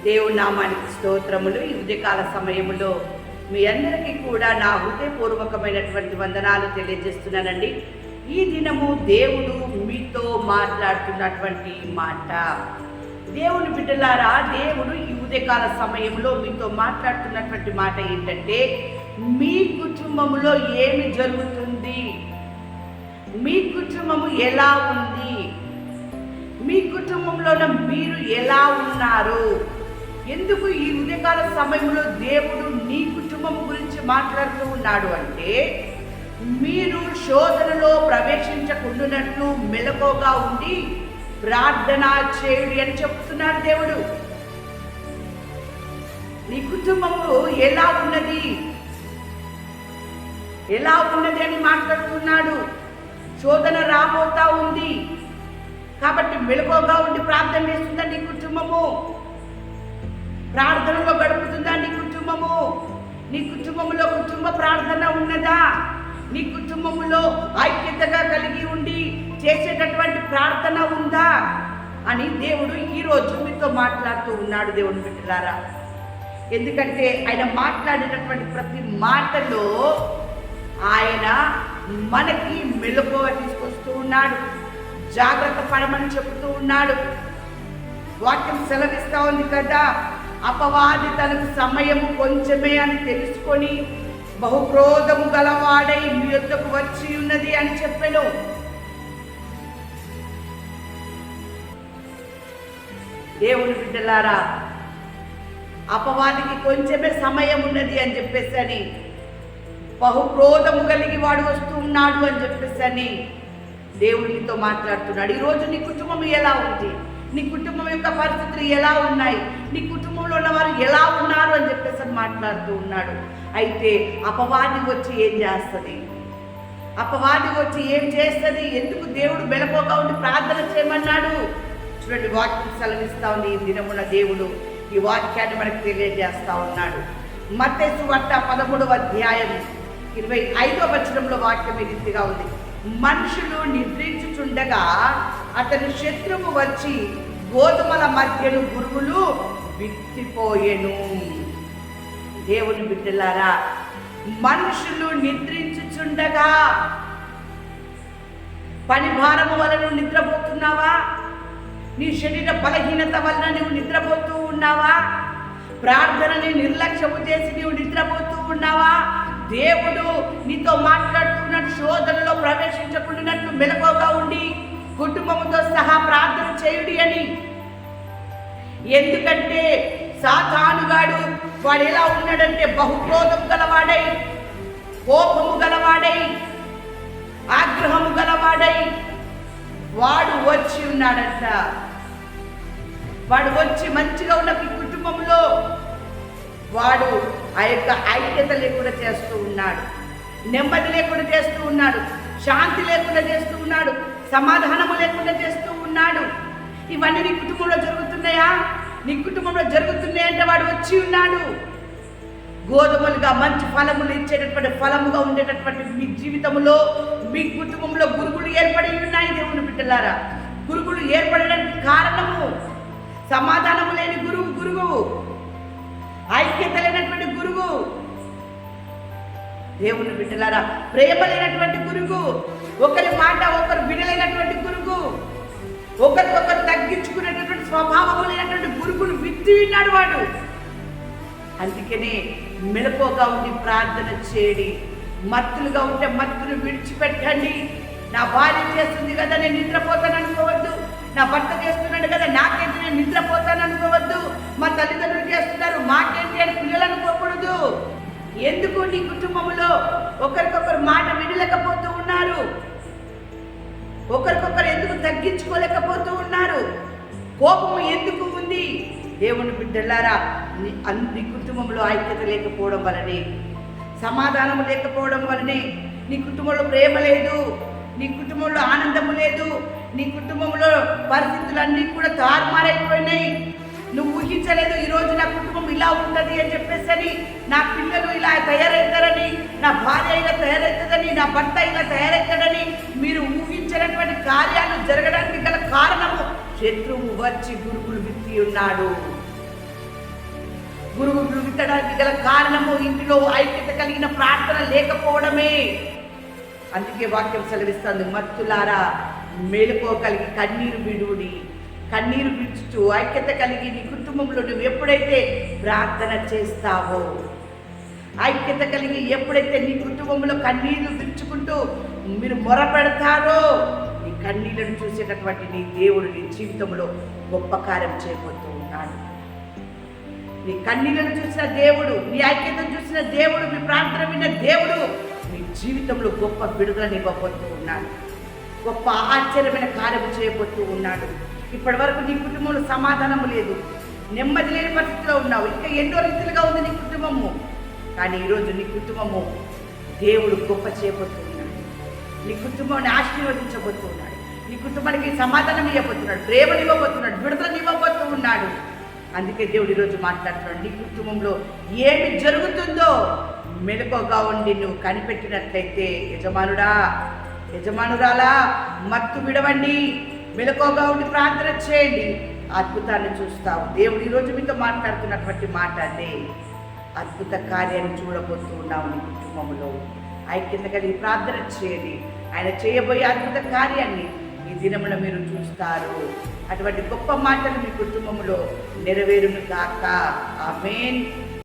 దేవుని నామానికి స్తోత్రములు. ఈ ఉదయకాల సమయంలో మీ అందరికీ కూడా నా హృదయపూర్వకమైనటువంటి వందనాలు తెలియజేస్తున్నానండి. ఈ దినము దేవుడు మీతో మాట్లాడుతున్నటువంటి మాట. దేవుని బిడ్డలారా, దేవుడు ఈ ఉదయకాల సమయంలో మీతో మాట్లాడుతున్నటువంటి మాట ఏంటంటే, మీ కుటుంబంలో ఏమి జరుగుతుంది, మీ కుటుంబము ఎలా ఉంది, మీ కుటుంబంలో మీరు ఎలా ఉన్నారు. ఎందుకు ఈ ఉదయకాల సమయంలో దేవుడు నీ కుటుంబం గురించి మాట్లాడుతూ ఉన్నాడు అంటే, మీరు శోధనలో ప్రవేశించకుండానట్లు మెలకువగా ఉండి ప్రార్థన చేయుడి అని చెప్తున్నాడు దేవుడు. నీ కుటుంబము ఎలా ఉన్నది అని మాట్లాడుతున్నాడు. శోధన రాబోతా ఉంది కాబట్టి మెలకువగా ఉండి ప్రార్థన చేస్తుందా నీ కుటుంబము? ప్రార్థనలో గడుపుతుందా నీ కుటుంబము? నీ కుటుంబంలో కుటుంబ ప్రార్థన ఉన్నదా? నీ కుటుంబంలో ఐక్యతగా కలిగి ఉండి చేసేటటువంటి ప్రార్థన ఉందా అని దేవుడు ఈరోజు మీతో మాట్లాడుతూ ఉన్నాడు. దేవుని బిడ్డలారా, ఎందుకంటే ఆయన మాట్లాడినటువంటి ప్రతి మాటలో ఆయన మనకి మెలకువ తీసుకొస్తూ ఉన్నాడు, జాగ్రత్త పడమని చెబుతూ ఉన్నాడు. వాక్యం సెలవిస్తా ఉంది కదా, అపవాది తనకు సమయము కొంచెమే అని తెలుసుకొని బహుక్రోధము గలవాడై మీ యొద్దకు వచ్చి ఉన్నది అని చెప్పాను. దేవుని బిడ్డలారా, అపవాదికి కొంచెమే సమయం ఉన్నది అని చెప్పేసి బహుక్రోధము కలిగి వాడు వస్తూ ఉన్నాడు అని చెప్పేసి దేవునితో మాట్లాడుతున్నాడు. ఈరోజు నీ కుటుంబం ఎలా ఉంది, నీ కుటుంబం యొక్క పరిస్థితులు ఎలా ఉన్నాయి, నీ కుటుంబంలో ఉన్న వారు ఎలా ఉన్నారు అని చెప్పేసి మాట్లాడుతూ ఉన్నాడు. అయితే అపవాది వచ్చి ఏం చేస్తుంది, అపవాది వచ్చి ఏం చేస్తుంది? ఎందుకు దేవుడు మెలకువగా ఉండి ప్రార్థన చేయమన్నాడు? చూడండి, వాక్యం సెలవిస్తా ఉంది. ఈ దినమున దేవుడు ఈ వాక్యాన్ని మనకు తెలియజేస్తా ఉన్నాడు. మత్తయి సువార్త 13వ అధ్యాయం 25వ వచనంలో వాక్యం ఈ రీతిగా ఉంది. మనుషులు నిద్రించుచుండగా అతని శత్రువు వచ్చి గోధుమల మధ్యను గురుగులు విత్తిపోయెను. దేవుని బిడ్డలారా, మనుషులు నిద్రించుచుండగా, పని భారము వల్ల నువ్వు నిద్రపోతున్నావా? నీ శరీర బలహీనత వల్ల నువ్వు నిద్రపోతూ ఉన్నావా? ప్రార్థనని నిర్లక్ష్యము చేసి నువ్వు నిద్రపోతూ ఉన్నావా? దేవుడు నీతో మాట్లాడుతున్నట్టు శోధనలో ప్రవేశించకుండానట్లు మెలకువగా ఉండి కుటుంబంతో సహా ప్రార్థన చేయుడి అని. ఎందుకంటే సాతానుగాడు వాడు ఎలా ఉన్నాడంటే, బహుక్రోధం గలవాడై, కోపము గలవాడై, ఆగ్రహము గలవాడై వాడు వచ్చి ఉన్నాడంట. వాడు వచ్చి మంచిగా ఉన్న మీ కుటుంబంలో వాడు ఆ యొక్క ఐక్యత లేకుండా చేస్తూ ఉన్నాడు, నెమ్మది లేకుండా చేస్తూ ఉన్నాడు, శాంతి లేకుండా చేస్తూ ఉన్నాడు, సమాధానము లేకుండా చేస్తూ ఉన్నాడు. ఇవన్నీ నీ కుటుంబంలో జరుగుతున్నాయా? నీ కుటుంబంలో జరుగుతున్నాయంటే వాడు వచ్చి ఉన్నాడు. గోధుమలుగా మంచి ఫలములు ఇచ్చేటటువంటి ఫలముగా ఉండేటటువంటి మీ జీవితంలో, మీ కుటుంబంలో గురుగులు ఏర్పడి ఉన్నాయి. దేవుని బిడ్డలారా, గురుగులు ఏర్పడడానికి కారణము సమాధానము లేని గురువు, ఐక్యత లేనటువంటి గురువు. దేవుని బిడ్డలారా, ప్రేమ లేనటువంటి గురువు, ఒకరి మాట ఒకరు వినలేనటువంటి గురువు, ఒకరికొకరు తగ్గించుకునేటటువంటి స్వభావము లేనటువంటి గురువును విత్తి విన్నాడు వాడు. అందుకనే మెలకువగా ఉండి ప్రార్థన చేయండి. మత్తులుగా ఉంటే మత్తులు విడిచిపెట్టండి. నా భార్య చేస్తుంది కదా నేను నిద్రపోతాను అనుకోవద్దు, నా భర్త చేస్తున్నాడు కదా నాకేంటి నేను నిద్రపోతాను అనుకోవద్దు, మా తల్లిదండ్రులు చేస్తున్నారు మాకేంటి అని పిల్లలు అనుకోకూడదు. ఎందుకు నీ కుటుంబంలో ఒకరికొకరు మాట వినలేకపోతూ ఉన్నారు? ఒకరికొకరు ఎందుకు తగ్గించుకోలేకపోతూ ఉన్నారు? కోపము ఎందుకు ఉంది? దేవుని బిడ్డలారా, నీ కుటుంబంలో ఐక్యత లేకపోవడం వలనే, సమాధానం లేకపోవడం వలనే, నీ కుటుంబంలో ప్రేమ లేదు, నీ కుటుంబంలో ఆనందము లేదు, నీ కుటుంబంలో పరిస్థితులన్నీ కూడా తారుమారైపోయినాయి. నువ్వు ఊహించలేదు ఈరోజు నా కుటుంబం ఇలా ఉంటుంది అని చెప్పేసి, నా పిల్లలు ఇలా తయారవుతారని, నా భార్య ఇలా తయారవుతుందని, నా భర్త ఇలా తయారవుతాడని మీరు ఊహించినటువంటి కార్యాలు జరగడానికి గల కారణము శత్రువు వచ్చి గురుగులు విత్తి ఉన్నాడు. గురువు విత్తడానికి గల కారణము ఇంటిలో ఐక్యత కలిగిన ప్రార్థన లేకపోవడమే. అందుకే వాక్యం సెలవిస్తుంది, మత్తులారా మేలుకోగలిగి కన్నీరు విడుడి. కన్నీరు విడుచుతూ ఐక్యత కలిగి నీ కుటుంబంలో నువ్వు ఎప్పుడైతే ప్రార్థన చేస్తావో, ఐక్యత కలిగి ఎప్పుడైతే నీ కుటుంబంలో కన్నీరు విడుచుకుంటూ మీరు మొరపెడతారో, నీ కన్నీళ్లను చూసేటటువంటి నీ దేవుడు నీ జీవితంలో గొప్ప కార్యం చేయబోతూ ఉన్నాడు. నీ కన్నీళ్లను చూసిన దేవుడు, నీ ఐక్యతను చూసిన దేవుడు, మీ ప్రార్థన విన్న దేవుడు నీ జీవితంలో గొప్ప విడుదలని ఇవ్వబోతూ ఉన్నాడు. గొప్ప ఆశ్చర్యమైన కార్యము చేయబోతూ ఉన్నాడు. ఇప్పటి వరకు నీ కుటుంబంలో సమాధానము లేదు, నెమ్మది లేని పరిస్థితిలో ఉన్నావు, ఇంకా ఎన్నో రీతిలుగా ఉంది నీ కుటుంబము. కానీ ఈరోజు నీ కుటుంబము దేవుడు గొప్ప చేయబోతూ ఉన్నాడు. నీ కుటుంబాన్ని ఆశీర్వదించబోతూ ఉన్నాడు. నీ కుటుంబానికి సమాధానం ఇవ్వబోతున్నాడు, ప్రేమను ఇవ్వబోతున్నాడు, విడుదలను ఇవ్వబోతూ ఉన్నాడు. అందుకే దేవుడు ఈరోజు మాట్లాడుతున్నాడు, నీ కుటుంబంలో ఏమి జరుగుతుందో మెలకువగా ఉండి నువ్వు కనిపెట్టినట్లయితే, యజమానుడా యజమానురాలా మత్తు విడవండి, మెలకువగా ఉండి ప్రార్థన చేయండి, అద్భుతాన్ని చూస్తావు. దేవుడు ఈరోజు మీతో మాట్లాడుతున్నటువంటి మాట అదే. అద్భుత కార్యాన్ని చూడబోతూ ఉన్నావు నీ కుటుంబంలో. ఐక్యత కలిగి ప్రార్థన చేయండి, ఆయన చేయబోయే అద్భుత కార్యాన్ని ఈ దినమున మీరు చూస్తారు. అటువంటి గొప్ప మాటలు మీ కుటుంబంలో నెరవేరును గాక. ఆమేన్.